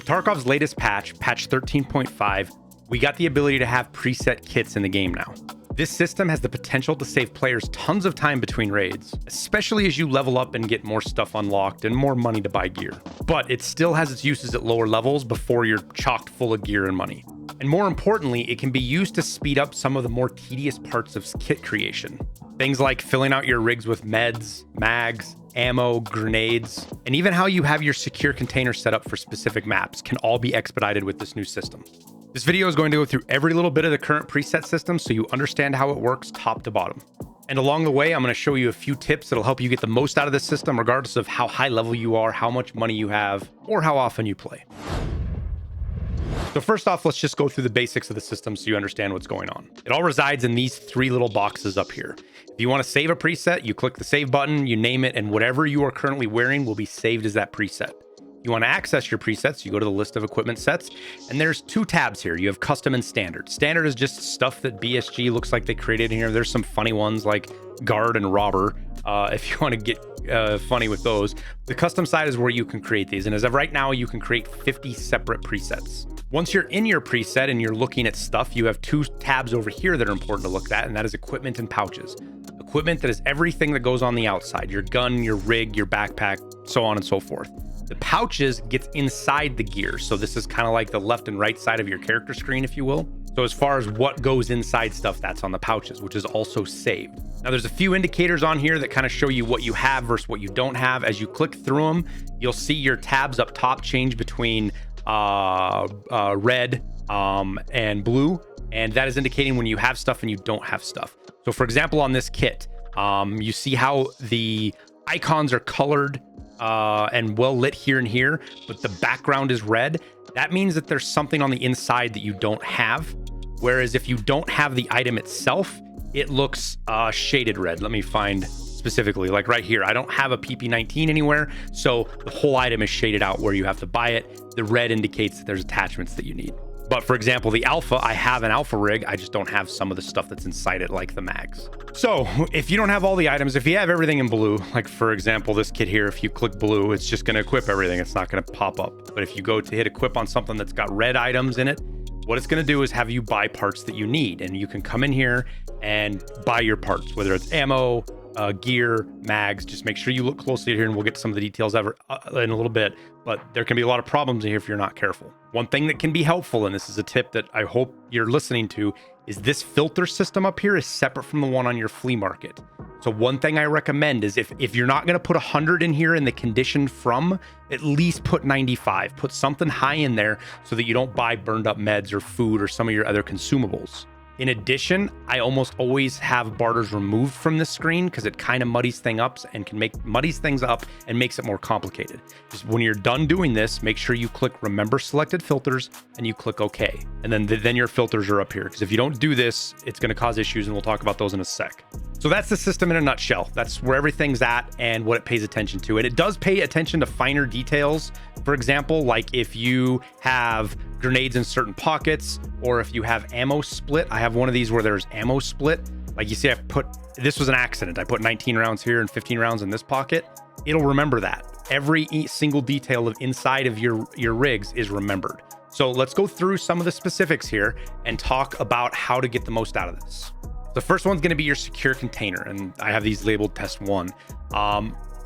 With Tarkov's latest patch, patch 13.5, we got the ability to have preset kits in the game now. This system has the potential to save players tons of time between raids, especially as you level up and get more stuff unlocked and more money to buy gear. But it still has its uses at lower levels before you're chocked full of gear and money. And more importantly, it can be used to speed up some of the more tedious parts of kit creation. Things like filling out your rigs with meds, mags, ammo, grenades, and even how you have your secure container set up for specific maps can all be expedited with this new system. This video is going to go through every little bit of the current preset system so you understand how it works top to bottom. And along the way, I'm going to show you a few tips that'll help you get the most out of this system regardless of how high level you are, how much money you have, or how often you play. So first off, let's just go through the basics of the system so you understand what's going on. It all resides in these three little boxes up here. If you want to save a preset, you click the save button, you name it, and whatever you are currently wearing will be saved as that preset. You want to access your presets, you go to the list of equipment sets, and there's two tabs here. You have custom and standard. Standard is just stuff that BSG looks like they created in here. There's some funny ones like guard and robber, if you want to get funny with those. The custom side is where you can create these, and as of right now, you can create 50 separate presets. Once you're in your preset and you're looking at stuff, you have two tabs over here that are important to look at, and that is equipment and pouches. Equipment that is everything that goes on the outside, your gun, your rig, your backpack, so on and so forth. The pouches gets inside the gear. So this is kind of like the left and right side of your character screen, if you will. So as far as what goes inside stuff, that's on the pouches, which is also saved. Now there's a few indicators on here that kind of show you what you have versus what you don't have. As you click through them, you'll see your tabs up top change between red and blue. And that is indicating when you have stuff and you don't have stuff. So for example, on this kit, you see how the icons are colored and well lit here and here, but the background is red. That means that there's something on the inside that you don't have. Whereas if you don't have the item itself, it looks shaded red. Let me find specifically, like right here, I don't have a PP19 anywhere. So the whole item is shaded out where you have to buy it. The red indicates that there's attachments that you need. But for example, the alpha, I have an alpha rig. I just don't have some of the stuff that's inside it, like the mags. So if you don't have all the items, if you have everything in blue, like for example, this kit here, if you click blue, it's just going to equip everything. It's not going to pop up. But if you go to hit equip on something that's got red items in it, what it's going to do is have you buy parts that you need. And you can come in here and buy your parts, whether it's ammo, gear, mags. Just make sure you look closely here, and we'll get to some of the details in a little bit. But there can be a lot of problems in here if you're not careful. One thing that can be helpful, and this is a tip that I hope you're listening to, is this filter system up here is separate from the one on your flea market. So one thing I recommend is if you're not going to put 100 in here in the condition from, at least put 95. Put something high in there so that you don't buy burned up meds or food or some of your other consumables. In addition, I almost always have barters removed from this screen because it kind of muddies things up and makes it more complicated. Just when you're done doing this, make sure you click remember selected filters and you click OK. And then your filters are up here, because if you don't do this, it's going to cause issues, and we'll talk about those in a sec. So that's the system in a nutshell. That's where everything's at and what it pays attention to. And it does pay attention to finer details. For example, like if you have grenades in certain pockets, or if you have ammo split. I have one of these where there's ammo split. Like you see, this was an accident. I put 19 rounds here and 15 rounds in this pocket. It'll remember that. Every single detail of inside of your rigs is remembered. So let's go through some of the specifics here and talk about how to get the most out of this. The first one's going to be your secure container, and I have these labeled test 1.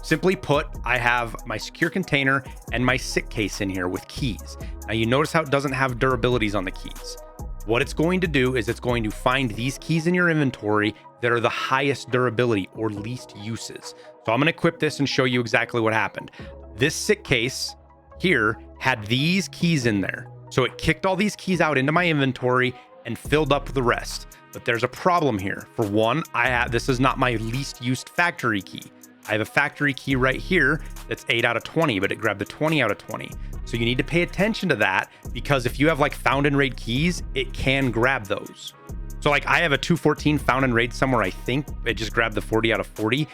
Simply put, I have my secure container and my SICK case in here with keys. Now you notice how it doesn't have durabilities on the keys. What it's going to do is it's going to find these keys in your inventory that are the highest durability or least uses. So I'm going to equip this and show you exactly what happened. This SICK case here had these keys in there. So it kicked all these keys out into my inventory and filled up the rest. But there's a problem here. For one, this is not my least used factory key. I have a factory key right here that's 8 out of 20, but it grabbed the 20 out of 20. So you need to pay attention to that, because if you have like found and raid keys, it can grab those. So like I have a 214 found and raid somewhere, I think it just grabbed the 40 out of 40.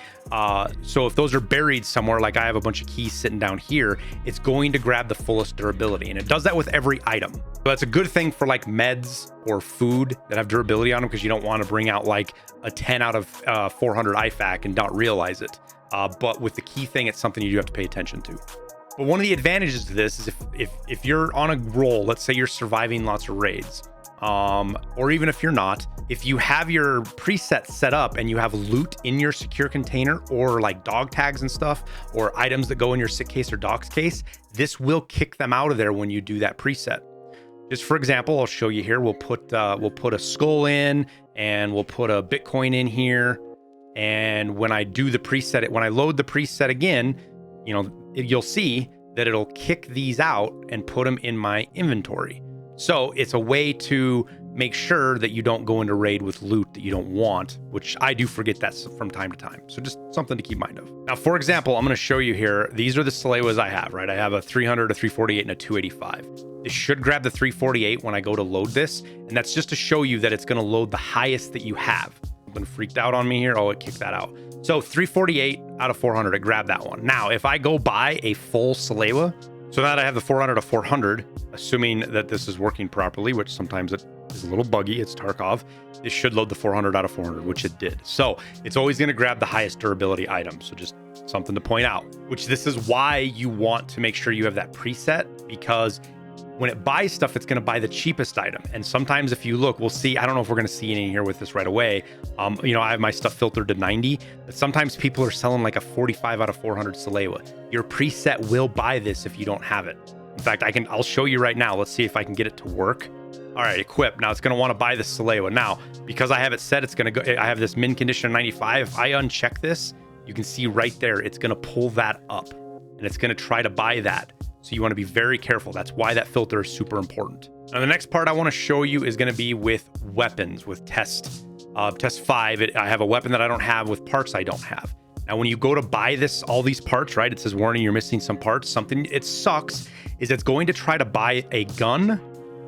So if those are buried somewhere, like I have a bunch of keys sitting down here, it's going to grab the fullest durability. And it does that with every item. So that's a good thing for like meds or food that have durability on them, because you don't want to bring out like a 10 out of 400 IFAK and not realize it. But with the key thing, it's something you do have to pay attention to. But one of the advantages to this is if you're on a roll, let's say you're surviving lots of raids, or even if you're not, if you have your preset set up and you have loot in your secure container, or like dog tags and stuff, or items that go in your sick case or docs case, this will kick them out of there when you do that preset. Just for example, I'll show you here. We'll put a skull in, and we'll put a Bitcoin in here. And when I do the preset, when I load the preset again, you know, you'll see that it'll kick these out and put them in my inventory. So it's a way to make sure that you don't go into raid with loot that you don't want, which I do forget that from time to time. So just something to keep mind of. Now, for example, I'm going to show you here. These are the Salewas I have, right? I have a 300, a 348, and a 285. This should grab the 348 when I go to load this. And that's just to show you that it's going to load the highest that you have. Been freaked out on me here. Oh, it kicked that out. So 348 out of 400, it grabbed that one. Now, if I go buy a full Salewa, so now that I have the 400 to 400, assuming that this is working properly, which sometimes it is a little buggy, it's Tarkov, it should load the 400 out of 400, which it did. So it's always going to grab the highest durability item. So just something to point out, which this is why you want to make sure you have that preset, because when it buys stuff, it's going to buy the cheapest item. And sometimes if you look, we'll see, I don't know if we're going to see any here with this right away. You know, I have my stuff filtered to 90, but sometimes people are selling like a 45 out of 400 Salewa. Your preset will buy this if you don't have it. In fact, I'll show you right now. Let's see if I can get it to work. All right, equip. Now it's going to want to buy the Salewa. Now, because I have it set, it's going to go, I have this min condition 95. If I uncheck this, you can see right there, it's going to pull that up and it's going to try to buy that. So you want to be very careful. That's why that filter is super important. Now, the next part I want to show you is going to be with weapons, with test 5. I have a weapon that I don't have with parts I don't have. Now, when you go to buy this, all these parts, right? It says, warning, you're missing some parts. Something it sucks is it's going to try to buy a gun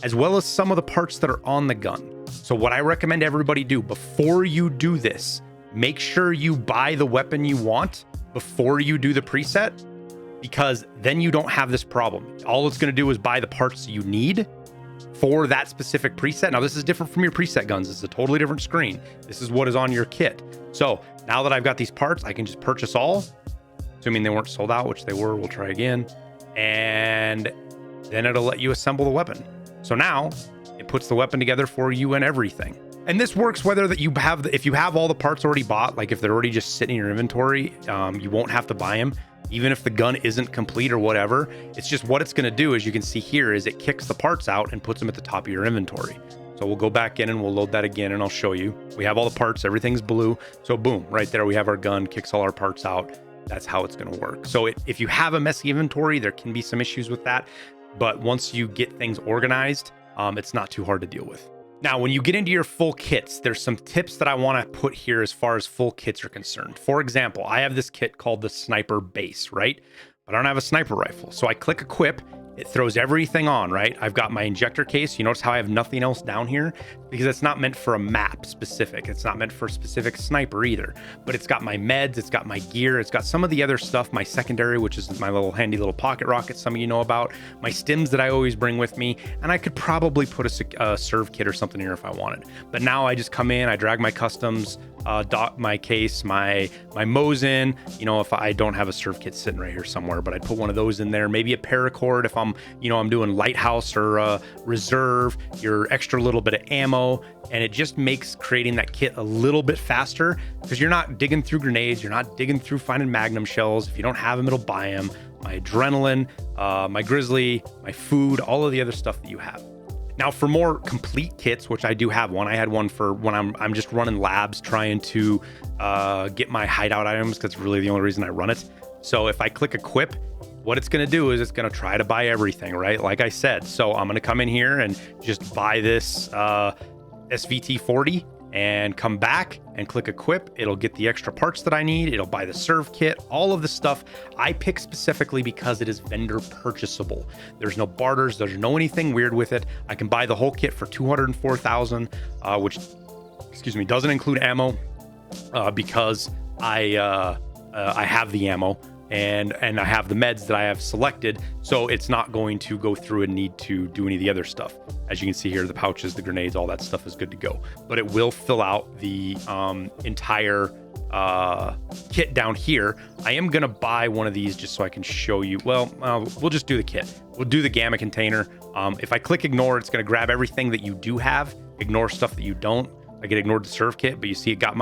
as well as some of the parts that are on the gun. So what I recommend everybody do before you do this, make sure you buy the weapon you want before you do the preset, because then you don't have this problem. All it's going to do is buy the parts you need for that specific preset. Now, this is different from your preset guns. This is a totally different screen. This is what is on your kit. So now that I've got these parts, I can just purchase all, assuming they weren't sold out, which they were. We'll try again. And then it'll let you assemble the weapon. So now it puts the weapon together for you and everything. And this works whether that you have, if you have all the parts already bought, like if they're already just sitting in your inventory, you won't have to buy them. Even if the gun isn't complete or whatever, it's just what it's going to do, as you can see here, is it kicks the parts out and puts them at the top of your inventory. So we'll go back in and we'll load that again, and I'll show you. We have all the parts, everything's blue. So boom, right there, we have our gun, kicks all our parts out. That's how it's going to work. So if you have a messy inventory, there can be some issues with that. But once you get things organized, it's not too hard to deal with. Now, when you get into your full kits, there's some tips that I want to put here as far as full kits are concerned. For example, I have this kit called the Sniper Base, right? But I don't have a sniper rifle. So I click equip, it throws everything on, right? I've got my injector case. You notice how I have nothing else down here? Because it's not meant for a map specific. It's not meant for a specific sniper either. But it's got my meds, it's got my gear, it's got some of the other stuff, my secondary, which is my little handy little pocket rocket some of you know about, my stims that I always bring with me, and I could probably put a serve kit or something here if I wanted. But now I just come in, I drag my customs, my case, my Mosin, you know, if I don't have a serve kit sitting right here somewhere, but I'd put one of those in there, maybe a paracord if I'm doing lighthouse or reserve, your extra little bit of ammo, and it just makes creating that kit a little bit faster because you're not digging through grenades, you're not digging through finding magnum shells. If you don't have them, it'll buy them. My adrenaline, my grizzly, my food, all of the other stuff that you have. Now, for more complete kits, which I do have one, I had one for when I'm just running labs trying to get my hideout items, because it's really the only reason I run it. So if I click equip, what it's going to do is it's going to try to buy everything, right? Like I said. So I'm going to come in here and just buy this SVT 40 and come back and click equip. It'll get the extra parts that I need. It'll buy the serve kit, all of the stuff I pick specifically because it is vendor purchasable. There's no barters. There's no anything weird with it. I can buy the whole kit for 204,000, which, doesn't include ammo because I have the ammo. And I have the meds that I have selected, so it's not going to go through and need to do any of the other stuff. As you can see here, the pouches, the grenades, all that stuff is good to go. But it will fill out the entire kit down here. I am gonna buy one of these just so I can show you. Well, we'll just do the kit. We'll do the gamma container. If I click ignore, it's gonna grab everything that you do have, ignore stuff that you don't. I get ignored the serve kit, but you see it got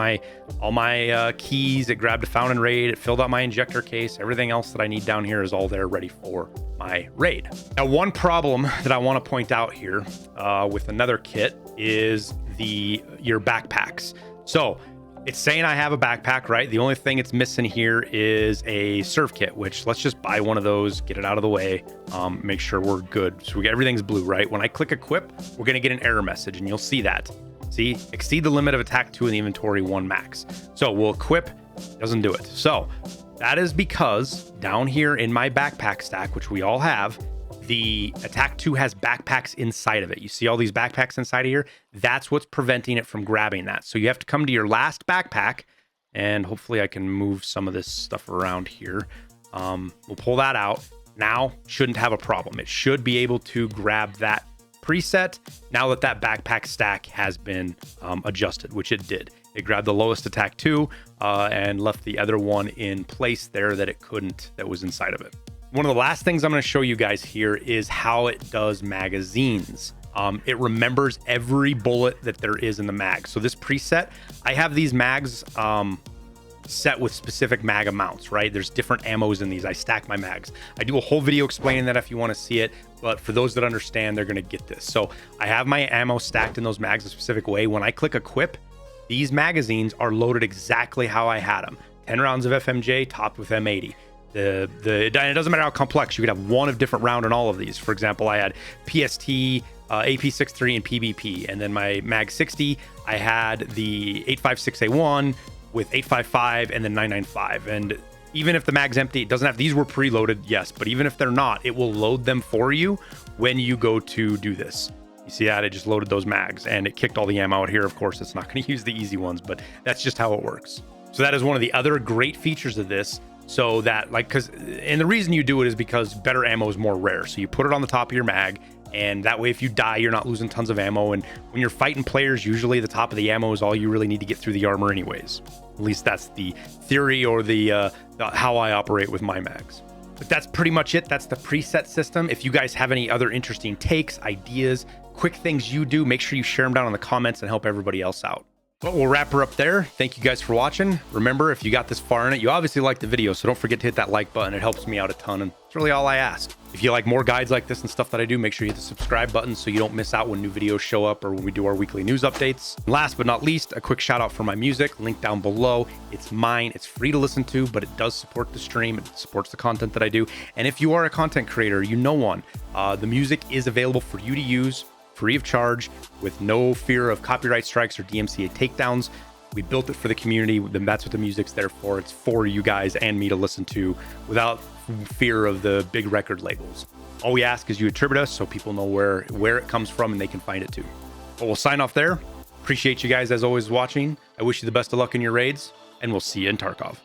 all my keys. It grabbed a found and raid. It filled out my injector case. Everything else that I need down here is all there ready for my raid. Now, one problem that I want to point out here with another kit is your backpacks. So it's saying I have a backpack, right? The only thing it's missing here is a serve kit, which let's just buy one of those, get it out of the way, make sure we're good. So everything's blue, right? When I click equip, we're going to get an error message, and you'll see that. See, exceed the limit of attack 2 in the inventory 1 max. So we'll equip, doesn't do it. So that is because down here in my backpack stack, which we all have, the attack 2 has backpacks inside of it. You see all these backpacks inside of here? That's what's preventing it from grabbing that. So you have to come to your last backpack, and hopefully I can move some of this stuff around here. We'll pull that out. Now, shouldn't have a problem. It should be able to grab that preset now that that backpack stack has been adjusted, which it did. It grabbed the lowest attack 2 and left the other one in place there that it couldn't, that was inside of it. One of the last things I'm going to show you guys here is how it does magazines. It remembers every bullet that there is in the mag. So this preset, I have these mags set with specific mag amounts, right? There's different ammos in these. I stack my mags. I do a whole video explaining that if you want to see it, but for those that understand, they're going to get this. So I have my ammo stacked in those mags a specific way. When I click equip, these magazines are loaded exactly how I had them. 10 rounds of FMJ topped with M80. And it doesn't matter how complex, you could have one of different round in all of these. For example, I had PST, AP63, and PBP. And then my mag 60, I had the 856A1 with 855 and then 995. And even if the mag's empty, it doesn't have, these were preloaded, yes, but even if they're not, it will load them for you when you go to do this. You see that? It just loaded those mags and it kicked all the ammo out here. Of course, it's not going to use the easy ones, but that's just how it works. So that is one of the other great features of this. So that and the reason you do it is because better ammo is more rare. So you put it on the top of your mag, and that way if you die, you're not losing tons of ammo. And when you're fighting players, usually the top of the ammo is all you really need to get through the armor anyways. At least that's the theory or the how I operate with my mags. But that's pretty much it. That's the preset system. If you guys have any other interesting takes, ideas, quick things you do, make sure you share them down in the comments and help everybody else out. But we'll wrap her up there. Thank you guys for watching. Remember, if you got this far in it, you obviously liked the video, so don't forget to hit that like button. It helps me out a ton, and it's really all I ask. If you like more guides like this and stuff that I do, make sure you hit the subscribe button so you don't miss out when new videos show up or when we do our weekly news updates. And last but not least, a quick shout out for my music, link down below. It's mine. It's free to listen to, but it does support the stream. It supports the content that I do. And if you are a content creator, you know one, the music is available for you to use free of charge with no fear of copyright strikes or DMCA takedowns. We built it for the community. Then that's what the music's there for. It's for you guys and me to listen to without fear of the big record labels. All we ask is you attribute us so people know where it comes from and they can find it too. But we'll sign off there. Appreciate you guys as always watching. I wish you the best of luck in your raids, and we'll see you in Tarkov.